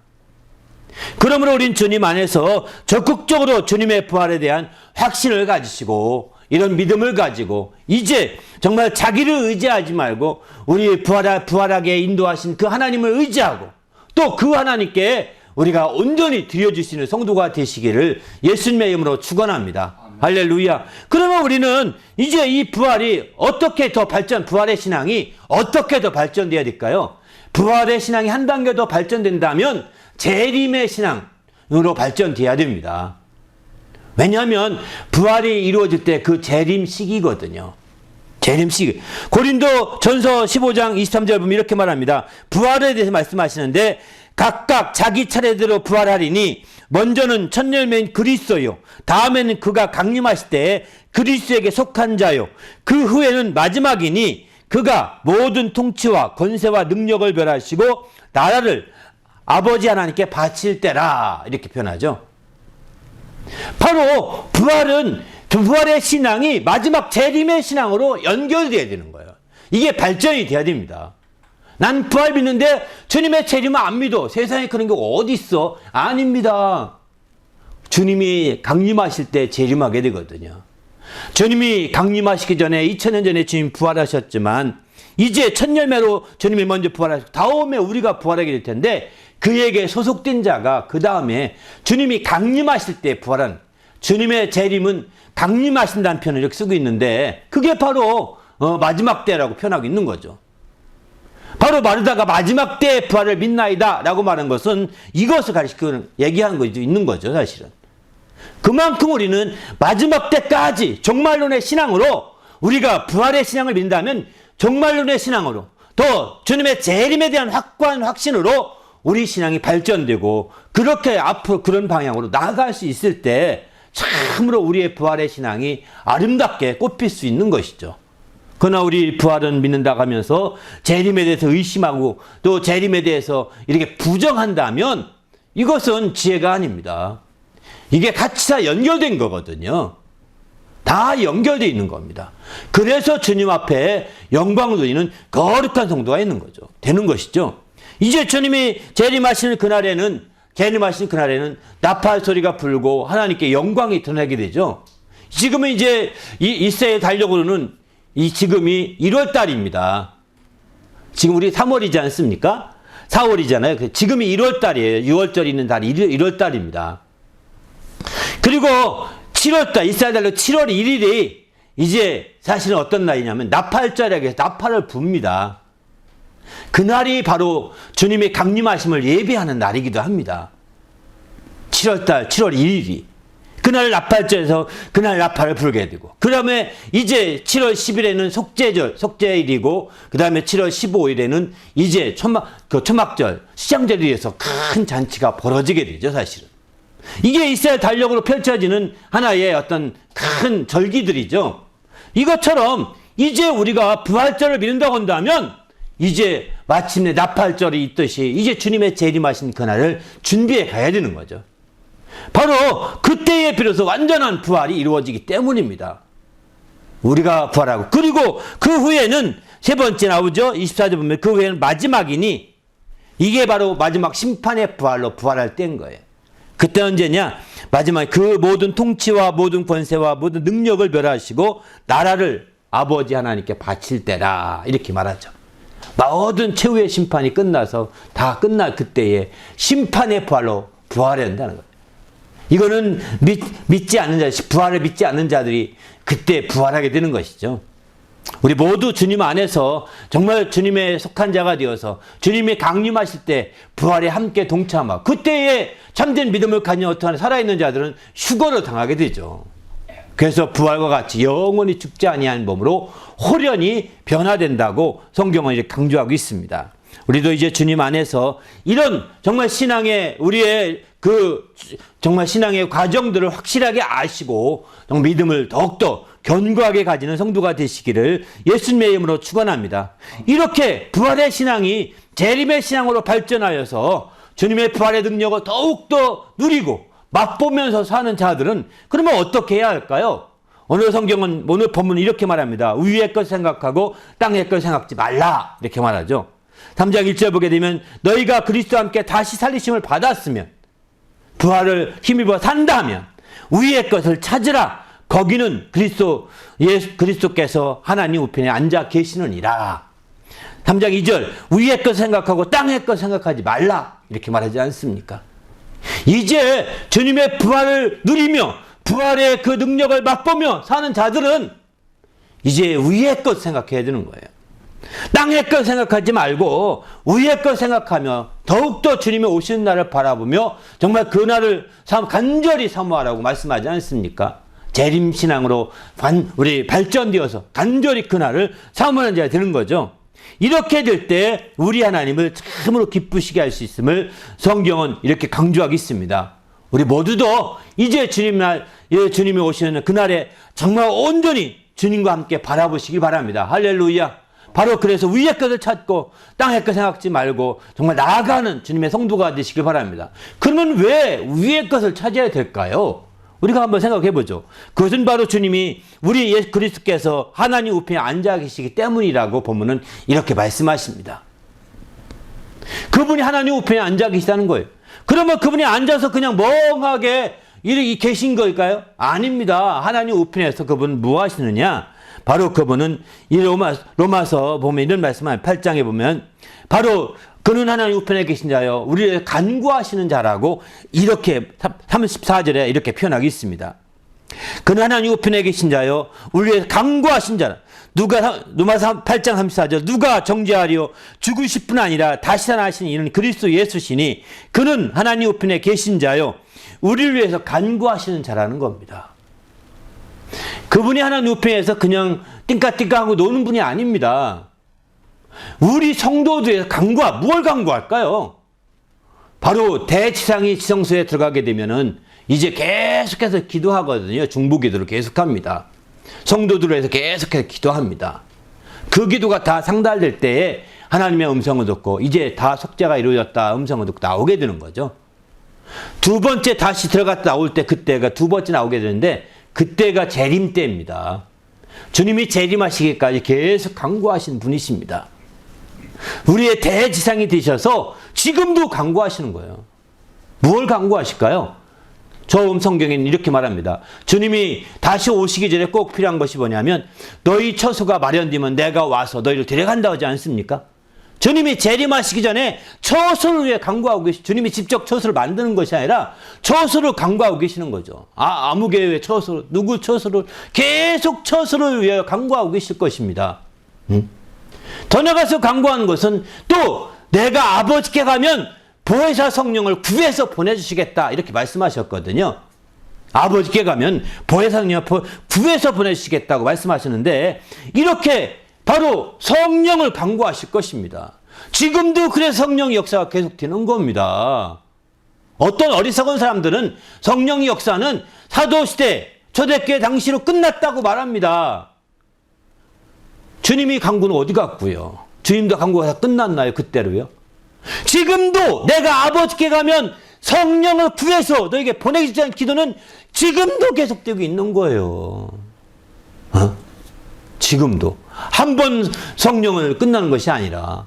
그러므로 우린 주님 안에서 적극적으로 주님의 부활에 대한 확신을 가지시고 이런 믿음을 가지고 이제 정말 자기를 의지하지 말고 우리 부활하게 인도하신 그 하나님을 의지하고 또 그 하나님께 우리가 온전히 드려주시는 성도가 되시기를 예수님의 이름으로 축원합니다. 할렐루야. 그러면 우리는 이제 이 부활이 어떻게 더 부활의 신앙이 어떻게 더 발전되어야 될까요? 부활의 신앙이 한 단계 더 발전된다면 재림의 신앙으로 발전돼야 됩니다. 왜냐하면 부활이 이루어질 때 그 재림 시기거든요. 재림 시기. 고린도 전서 15장 23절 보면 이렇게 말합니다. 부활에 대해서 말씀하시는데 각각 자기 차례대로 부활하리니 먼저는 첫 열매인 그리스도요. 다음에는 그가 강림하실 때 그리스도에게 속한 자요. 그 후에는 마지막이니 그가 모든 통치와 권세와 능력을 멸하시고 나라를 아버지 하나님께 바칠 때라. 이렇게 표현하죠. 바로 부활의 신앙이 마지막 재림의 신앙으로 연결돼야 되는 거예요. 이게 발전이 돼야 됩니다. 난 부활 믿는데 주님의 재림은 안 믿어. 세상에 그런 게 어디 있어? 아닙니다. 주님이 강림하실 때 재림하게 되거든요. 주님이 강림하시기 전에 2000년 전에 주님 부활하셨지만 이제 첫 열매로 주님이 먼저 부활하시고 다음에 우리가 부활하게 될 텐데 그에게 소속된 자가 그 다음에 주님이 강림하실 때 부활한 주님의 재림은 강림하신다는 표현을 이렇게 쓰고 있는데 그게 바로 마지막 때라고 표현하고 있는 거죠. 바로 마르다가 마지막 때의 부활을 믿나이다 라고 말한 것은 이것을 가리키는 얘기하는 거 있는 거죠, 사실은. 그만큼 우리는 마지막 때까지 종말론의 신앙으로 우리가 부활의 신앙을 믿는다면 종말론의 신앙으로 또 주님의 재림에 대한 확고한 확신으로 우리 신앙이 발전되고 그렇게 앞으로 그런 방향으로 나아갈 수 있을 때 참으로 우리의 부활의 신앙이 아름답게 꽃필 수 있는 것이죠. 그러나 우리 부활은 믿는다고 하면서 재림에 대해서 의심하고 또 재림에 대해서 이렇게 부정한다면 이것은 지혜가 아닙니다. 이게 같이 다 연결된 거거든요. 다 연결되어 있는 겁니다. 그래서 주님 앞에 영광을 돌리는 거룩한 성도가 있는 거죠. 되는 것이죠. 이제 주님이 재림하시는 그날에는 나팔 소리가 불고 하나님께 영광이 드러나게 되죠. 지금은 이제 이스라엘 달력으로는 지금이 1월 달입니다. 지금 우리 3월이지 않습니까? 4월이잖아요. 지금이 1월 달이에요. 6월절 있는 달이 1월 달입니다. 그리고 7월 달, 이스라엘 달력 7월 1일이 이제 사실은 어떤 날이냐면 나팔절이라고 해서 나팔을 붑니다. 그날이 바로 주님의 강림하심을 예비하는 날이기도 합니다. 7월달 7월 1일이 그날 나팔절에서 그날 나팔을 불게 되고 그 다음에 이제 7월 10일에는 속죄일이고 그 다음에 7월 15일에는 이제 초막절 시장절에 의해서 큰 잔치가 벌어지게 되죠. 사실은 이게 이스라엘 달력으로 펼쳐지는 하나의 어떤 큰 절기들이죠. 이것처럼 이제 우리가 부활절을 믿는다고 한다면 이제 마침내 나팔절이 있듯이 이제 주님의 재림하신 그날을 준비해 가야 되는 거죠. 바로 그때에 비로소 완전한 부활이 이루어지기 때문입니다. 우리가 부활하고 그리고 그 후에는 세 번째 나오죠. 24절 보면 그 후에는 마지막이니 이게 바로 마지막 심판의 부활로 부활할 때인 거예요. 그때 언제냐? 마지막에 그 모든 통치와 모든 권세와 모든 능력을 멸하시고 나라를 아버지 하나님께 바칠 때라 이렇게 말하죠. 모든 최후의 심판이 끝나서 다 끝날 그때에 심판의 부활로 부활해야 한다는 거예요. 이거는 믿지 않는 자, 부활을 믿지 않는 자들이 그때 부활하게 되는 것이죠. 우리 모두 주님 안에서 정말 주님의 속한 자가 되어서 주님이 강림하실 때 부활에 함께 동참하고 그때에 참된 믿음을 가진 어떠한 살아있는 자들은 휴거를 당하게 되죠. 그래서 부활과 같이 영원히 죽지 아니한 몸으로 호련히 변화된다고 성경은 이제 강조하고 있습니다. 우리도 이제 주님 안에서 이런 정말 신앙의 우리의 정말 신앙의 과정들을 확실하게 아시고 믿음을 더욱더 견고하게 가지는 성도가 되시기를 예수님의 이름으로 축원합니다. 이렇게 부활의 신앙이 재림의 신앙으로 발전하여서 주님의 부활의 능력을 더욱더 누리고 맛보면서 사는 자들은 그러면 어떻게 해야 할까요? 오늘 성경은 오늘 본문은 이렇게 말합니다. 위의 것 생각하고 땅의 것 생각지 말라 이렇게 말하죠. 3장 1절 보게 되면 너희가 그리스도와 함께 다시 살리심을 받았으면 부활을 힘입어 산다면 위의 것을 찾으라. 거기는 그리스도께서 하나님 우편에 앉아 계시느니라. 3장 2절 위의 것 생각하고 땅의 것 생각하지 말라 이렇게 말하지 않습니까? 이제 주님의 부활을 누리며 부활의 그 능력을 맛보며 사는 자들은 이제 위의 것 생각해야 되는 거예요. 땅의 것 생각하지 말고 위의 것 생각하며 더욱더 주님이 오시는 날을 바라보며 정말 그 날을 간절히 사모하라고 말씀하지 않습니까? 재림신앙으로 우리 발전되어서 간절히 그 날을 사모하는 자가 되는 거죠. 이렇게 될 때 우리 하나님을 참으로 기쁘시게 할 수 있음을 성경은 이렇게 강조하고 있습니다. 우리 모두도 이제 주님이 오시는 그날에 정말 온전히 주님과 함께 바라보시길 바랍니다. 할렐루야. 바로 그래서 위의 것을 찾고 땅의 것 생각지 말고 정말 나아가는 주님의 성도가 되시길 바랍니다. 그러면 왜 위의 것을 찾아야 될까요? 우리가 한번 생각해 보죠. 그것은 바로 주님이 우리 예수 그리스도께서 하나님 우편에 앉아 계시기 때문이라고 보면은 이렇게 말씀하십니다. 그분이 하나님 우편에 앉아 계시다는 거예요. 그러면 그분이 앉아서 그냥 멍하게 이렇게 계신 걸까요? 아닙니다. 하나님 우편에서 그분은 뭐 하시느냐? 바로 그분은 이 로마서 보면 이런 말씀을 8장에 보면 바로 그는 하나님 우편에 계신 자요 우리를 간구하시는 자라고 이렇게 34절에 이렇게 표현하고 있습니다. 그는 하나님 우편에 계신 자요 우리를 간구하신 자라. 로마서 8장 34절 누가 정죄하리요 죽으실 뿐 아니라 다시 살아나신 이는 그리스도 예수시니 그는 하나님 우편에 계신 자요 우리를 위해서 간구하시는 자라는 겁니다. 그분이 하나님 우편에서 그냥 띵까띵까하고 노는 분이 아닙니다. 우리 성도들에서 무엇을 간구할까요? 바로 대지상이 지성소에 들어가게 되면은 이제 계속해서 기도하거든요. 중보기도를 계속합니다. 성도들을 위해서 계속해서 기도합니다. 그 기도가 다 상달될 때에 하나님의 음성을 듣고 이제 다 속죄가 이루어졌다 음성을 듣고 나오게 되는 거죠. 두 번째 다시 들어갔다 나올 때 그때가 두 번째 나오게 되는데 그때가 재림 때입니다. 주님이 재림하시기까지 계속 간구하신 분이십니다. 우리의 대지상이 되셔서 지금도 간구하시는 거예요. 무엇을 간구하실까요? 처음 성경에는 이렇게 말합니다. 주님이 다시 오시기 전에 꼭 필요한 것이 뭐냐면 너희 처소가 마련되면 내가 와서 너희를 데려간다고 하지 않습니까? 주님이 재림하시기 전에 처소를 위해 간구하고 계시. 주님이 직접 처소를 만드는 것이 아니라 처소를 간구하고 계시는 거죠. 아무 교회의 처소, 누구 처소를 계속 처소를 위해 간구하고 계실 것입니다. 더 나가서 간구하는 것은 또 내가 아버지께 가면 보혜사 성령을 구해서 보내주시겠다 이렇게 말씀하셨거든요. 아버지께 가면 보혜사 성령을 구해서 보내주시겠다고 말씀하시는데 이렇게 바로 성령을 간구하실 것입니다. 지금도 그래서 성령의 역사가 계속되는 겁니다. 어떤 어리석은 사람들은 성령의 역사는 사도시대 초대교회 당시로 끝났다고 말합니다. 주님이 간구는 어디 갔고요? 주님도 간구가 다 끝났나요? 그때로요? 지금도 내가 아버지께 가면 성령을 구해서 너에게 보내주자는 기도는 지금도 계속되고 있는 거예요. 지금도. 한 번 성령을 끝나는 것이 아니라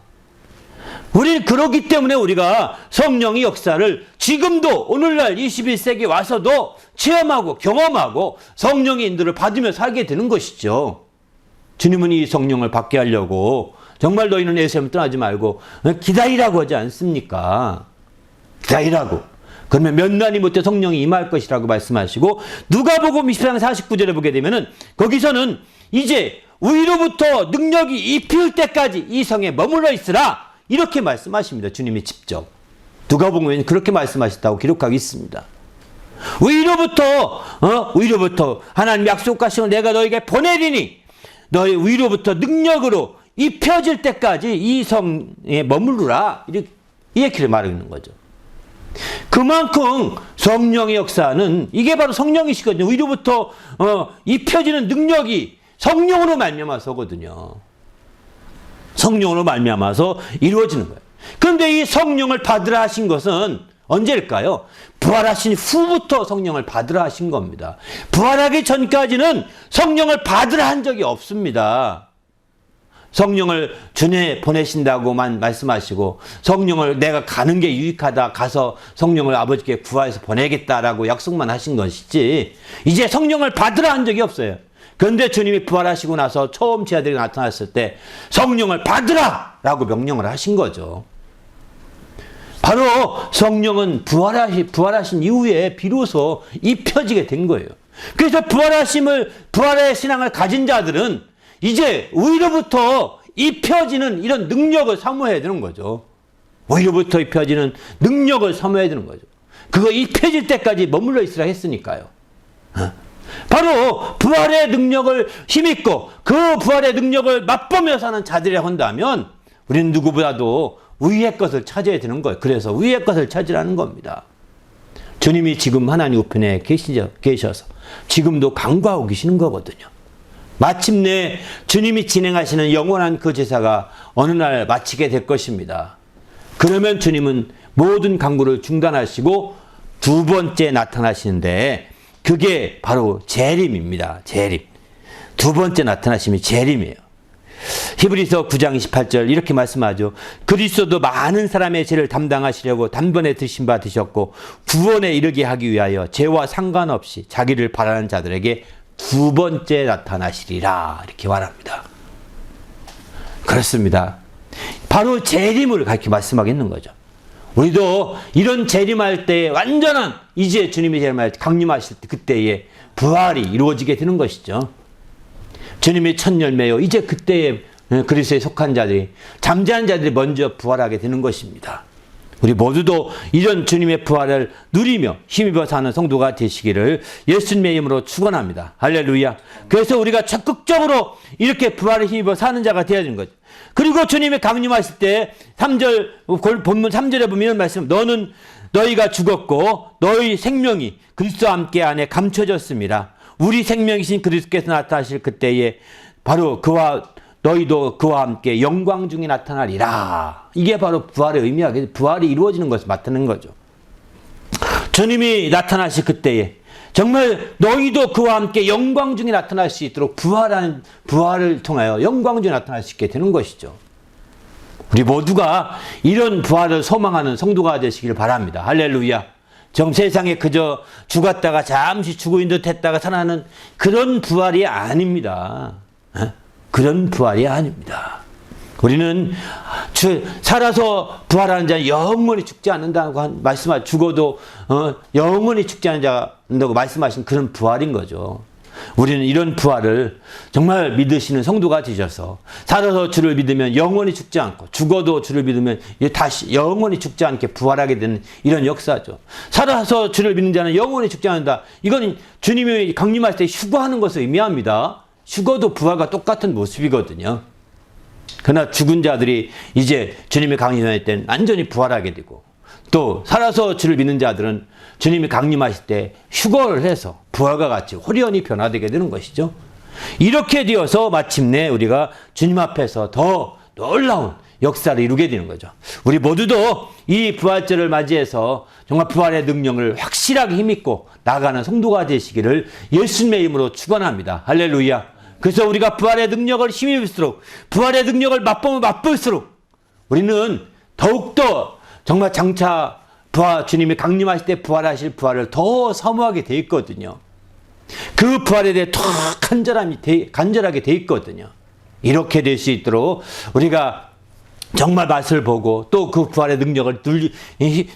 우리는 그렇기 때문에 우리가 성령의 역사를 지금도 오늘날 21세기 와서도 체험하고 경험하고 성령의 인도를 받으며 살게 되는 것이죠. 주님은 이 성령을 받게 하려고 정말 너희는 예수님을 떠나지 말고 기다리라고 하지 않습니까? 기다리라고. 그러면 몇 날이 못해 성령이 임할 것이라고 말씀하시고 누가복음 24장 49절에 보게 되면은 거기서는 이제 위로부터 능력이 입힐 때까지 이 성에 머물러 있으라 이렇게 말씀하십니다. 주님이 직접. 누가복음에는 그렇게 말씀하셨다고 기록하고 있습니다. 위로부터 하나님 약속하시고 내가 너에게 보내리니 너희 위로부터 능력으로 입혀질 때까지 이 성에 머무르라 이렇게 말하고 있는 거죠. 그만큼 성령의 역사는 이게 바로 성령이시거든요. 위로부터 입혀지는 능력이 성령으로 말미암아서거든요. 성령으로 말미암아서 이루어지는 거예요. 그런데 이 성령을 받으라 하신 것은 언제일까요? 부활하신 후부터 성령을 받으라 하신 겁니다. 부활하기 전까지는 성령을 받으라 한 적이 없습니다. 성령을 주님에 보내신다고만 말씀하시고 성령을 내가 가는 게 유익하다 가서 성령을 아버지께 구하여서 보내겠다라고 약속만 하신 것이지 이제 성령을 받으라 한 적이 없어요. 그런데 주님이 부활하시고 나서 처음 제자들이 나타났을 때 성령을 받으라 라고 명령을 하신 거죠. 바로 성령은 부활하신 이후에 비로소 입혀지게 된 거예요. 그래서 부활의 신앙을 가진 자들은 이제 위로부터 입혀지는 이런 능력을 사모해야 되는 거죠. 오히려부터 입혀지는 능력을 사모해야 되는 거죠. 그거 입혀질 때까지 머물러 있으라 했으니까요. 바로 부활의 능력을 힘입고 그 부활의 능력을 맛보며 사는 자들이 한다면 우리는 누구보다도 위의 것을 찾아야 되는 거예요. 그래서 위의 것을 찾으라는 겁니다. 주님이 지금 하나님 우편에 계셔서 지금도 간구하고 계시는 거거든요. 마침내 주님이 진행하시는 영원한 그 제사가 어느 날 마치게 될 것입니다. 그러면 주님은 모든 간구를 중단하시고 두 번째 나타나시는데 그게 바로 재림입니다. 재림. 두 번째 나타나심이 재림이에요. 히브리서 9장 28절 이렇게 말씀하죠. 그리스도도 많은 사람의 죄를 담당하시려고 단번에 드신 바 되셨고 구원에 이르게 하기 위하여 죄와 상관없이 자기를 바라는 자들에게 두 번째 나타나시리라 이렇게 말합니다. 그렇습니다. 바로 재림을 그렇게 말씀하겠는 거죠. 우리도 이런 재림할 때 완전한 이제 주님이 재림할 때 강림하실 때 그때에 부활이 이루어지게 되는 것이죠. 주님의 첫 열매요. 이제 그때에 그리스도에 속한 자들이 잠자는 자들이 먼저 부활하게 되는 것입니다. 우리 모두도 이런 주님의 부활을 누리며 힘입어 사는 성도가 되시기를 예수님의 이름으로 축원합니다. 할렐루야. 그래서 우리가 적극적으로 이렇게 부활을 힘입어 사는 자가 되어야 되는 거죠. 그리고 주님이 강림하실 때 3절 본문 3절에 보면 이런 말씀 너희가 죽었고 너희 생명이 그리스도와 함께 안에 감춰졌습니다. 우리 생명이신 그리스도께서 나타나실 그때에 바로 너희도 그와 함께 영광 중에 나타나리라. 이게 바로 부활의 의미하겠죠. 부활이 이루어지는 것을 나타내는 거죠. 주님이 나타나실 그때에 정말 너희도 그와 함께 영광 중에 나타날 수 있도록 부활을 통하여 영광 중에 나타날 수 있게 되는 것이죠. 우리 모두가 이런 부활을 소망하는 성도가 되시길 바랍니다. 할렐루야. 세상에 그저 죽었다가 잠시 죽어있는 듯 했다가 살아나는 그런 부활이 아닙니다. 그런 부활이 아닙니다. 우리는 살아서 부활하는 자는 영원히 죽지 않는다고 죽어도 영원히 죽지 않는다고 말씀하신 그런 부활인 거죠. 우리는 이런 부활을 정말 믿으시는 성도가 되셔서 살아서 주를 믿으면 영원히 죽지 않고 죽어도 주를 믿으면 다시 영원히 죽지 않게 부활하게 되는 이런 역사죠. 살아서 주를 믿는 자는 영원히 죽지 않는다. 이건 주님이 강림할 때 휴거하는 것을 의미합니다. 죽어도 부활과 똑같은 모습이거든요. 그러나 죽은 자들이 이제 주님이 강림할 때는 완전히 부활하게 되고 또 살아서 주를 믿는 자들은 주님이 강림하실 때 휴거를 해서 부활과 같이 호련히 변화되게 되는 것이죠. 이렇게 되어서 마침내 우리가 주님 앞에서 더 놀라운 역사를 이루게 되는 거죠. 우리 모두도 이 부활절을 맞이해서 정말 부활의 능력을 확실하게 힘입고 나가는 성도가 되시기를 예수님의 이름으로 축원합니다. 할렐루야. 그래서 우리가 부활의 능력을 힘입을수록 부활의 능력을 맛보면 맛볼수록 우리는 더욱더 정말 장차 주님이 강림하실 때 부활하실 부활을 더 사모하게 돼 있거든요. 그 부활에 대해 더 간절하게 돼 있거든요. 이렇게 될 수 있도록 우리가 정말 맛을 보고 또 그 부활의 능력을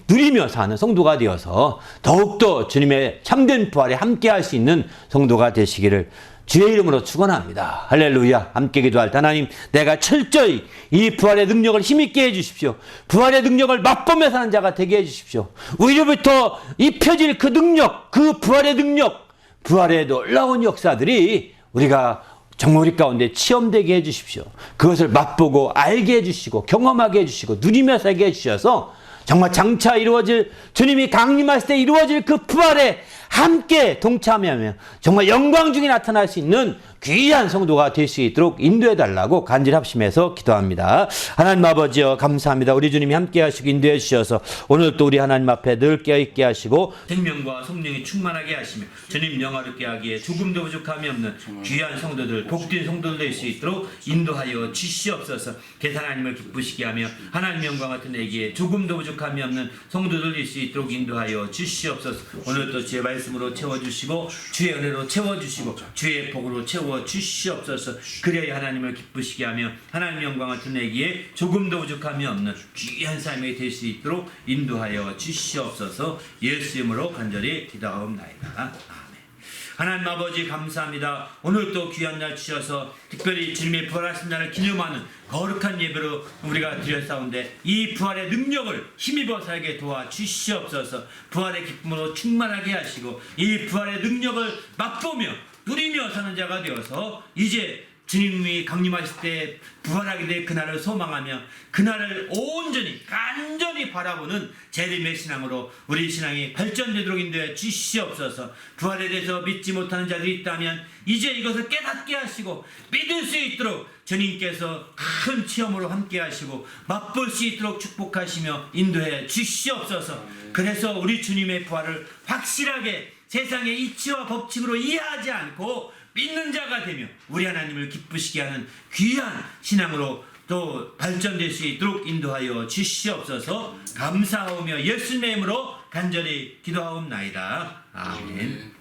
누리며 사는 성도가 되어서 더욱더 주님의 참된 부활에 함께 할 수 있는 성도가 되시기를 주의 이름으로 축원합니다. 할렐루야. 함께 기도할 때 하나님, 내가 철저히 이 부활의 능력을 힘있게 해주십시오. 부활의 능력을 맛보며 사는 자가 되게 해주십시오. 우리로부터 입혀질 그 능력, 그 부활의 능력, 부활의 놀라운 역사들이 우리가 정말 우리 가운데 체험되게 해주십시오. 그것을 맛보고 알게 해주시고 경험하게 해주시고 누리며 살게 해주셔서 정말 장차 이루어질 주님이 강림하실 때 이루어질 그 부활에 함께 동참하며 정말 영광 중에 나타날 수 있는 귀한 성도가 될 수 있도록 인도해달라고 간절합심해서 기도합니다. 하나님 아버지여 감사합니다. 우리 주님이 함께 하시고 인도해 주셔서 오늘 또 우리 하나님 앞에 늘 깨어있게 하시고 생명과 성령이 충만하게 하시며 주님 영화롭게 하기에 조금도 부족함이 없는 귀한 성도들, 복된 성도들 될 수 있도록 인도하여 주시옵소서. 계산 하나님을 기쁘시게 하며 하나님 영광 같은 내기에 조금도 부족함이 없는 성도들 될 수 있도록 인도하여 주시옵소서. 오늘 또 주의 말씀으로 채워주시고 주의 은혜로 채워주시고 주의 복으로 채워주시옵소서. 그래야 하나님을 기쁘시게 하며 하나님 영광 같은 내기에 조금도 부족함이 없는 귀한 삶이 될 수 있도록 인도하여 주시옵소서. 예수 이름으로 간절히 기도하옵나이다. 아멘. 하나님 아버지 감사합니다. 오늘 또 귀한 날 주셔서 특별히 주님의 부활하신 날을 기념하는 거룩한 예배로 우리가 드렸사온데 이 부활의 능력을 힘입어 살게 도와주시옵소서. 부활의 기쁨으로 충만하게 하시고 이 부활의 능력을 맛보며 누리며 사는 자가 되어서 이제 주님이 강림하실 때 부활하게 될 그날을 소망하며 그날을 온전히 간절히 바라보는 재림의 신앙으로 우리 신앙이 발전되도록 인도해 주시옵소서. 부활에 대해서 믿지 못하는 자들이 있다면 이제 이것을 깨닫게 하시고 믿을 수 있도록 주님께서 큰 체험으로 함께 하시고 맛볼 수 있도록 축복하시며 인도해 주시옵소서. 그래서 우리 주님의 부활을 확실하게 세상의 이치와 법칙으로 이해하지 않고 믿는 자가 되며 우리 하나님을 기쁘시게 하는 귀한 신앙으로 또 발전될 수 있도록 인도하여 주시옵소서. 감사하오며 예수님의 이름으로 간절히 기도하옵나이다. 아멘.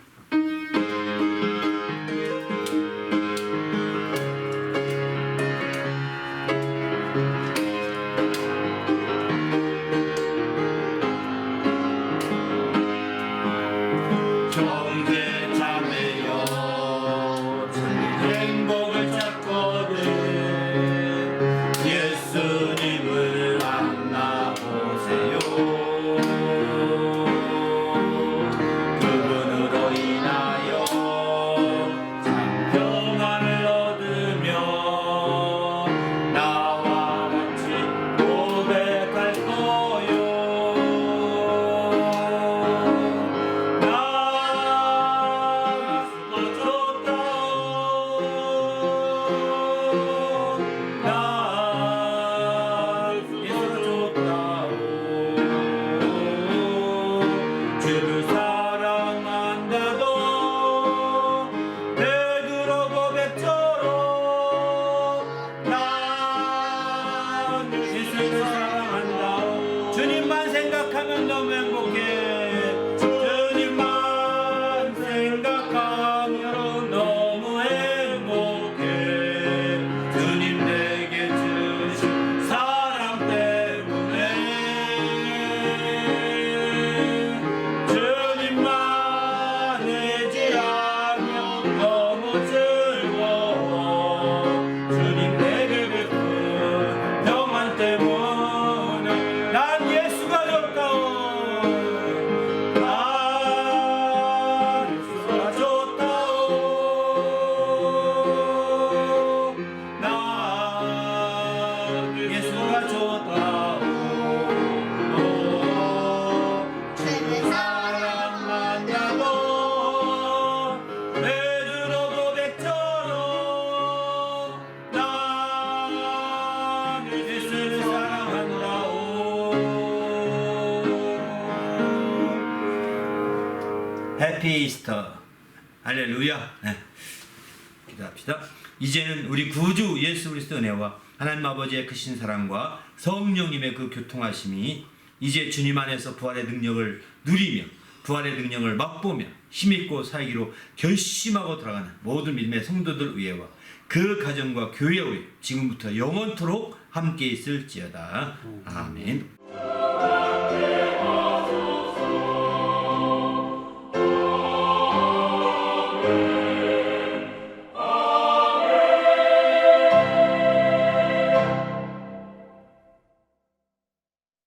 주님만 생각하면 너무 행복해. 주님만 생각하면 너무 행복해. 주님 내게 주신 사랑 때문에 주님만 의지하면 너무 즐거워. 주님 내게 베푼 평안 때문에 난 예수가 좋다오. 난 예수가 좋다오. 난 예수가 좋다오. 주의 사랑 만나고 베드로 고백처럼 난 예수를 사랑한다오. 해피 이스터. 할렐루야. 네. 기도합시다. 이제는 우리 구주 예수 그리스도 은혜와 하나님 아버지의 크신 사랑과 성령님의 그 교통하심이 이제 주님 안에서 부활의 능력을 누리며 부활의 능력을 맛보며 힘있고 살기로 결심하고 들어가는 모든 믿음의 성도들 위에와 그 가정과 교회 위에 지금부터 영원토록 함께 있을지어다. 아멘.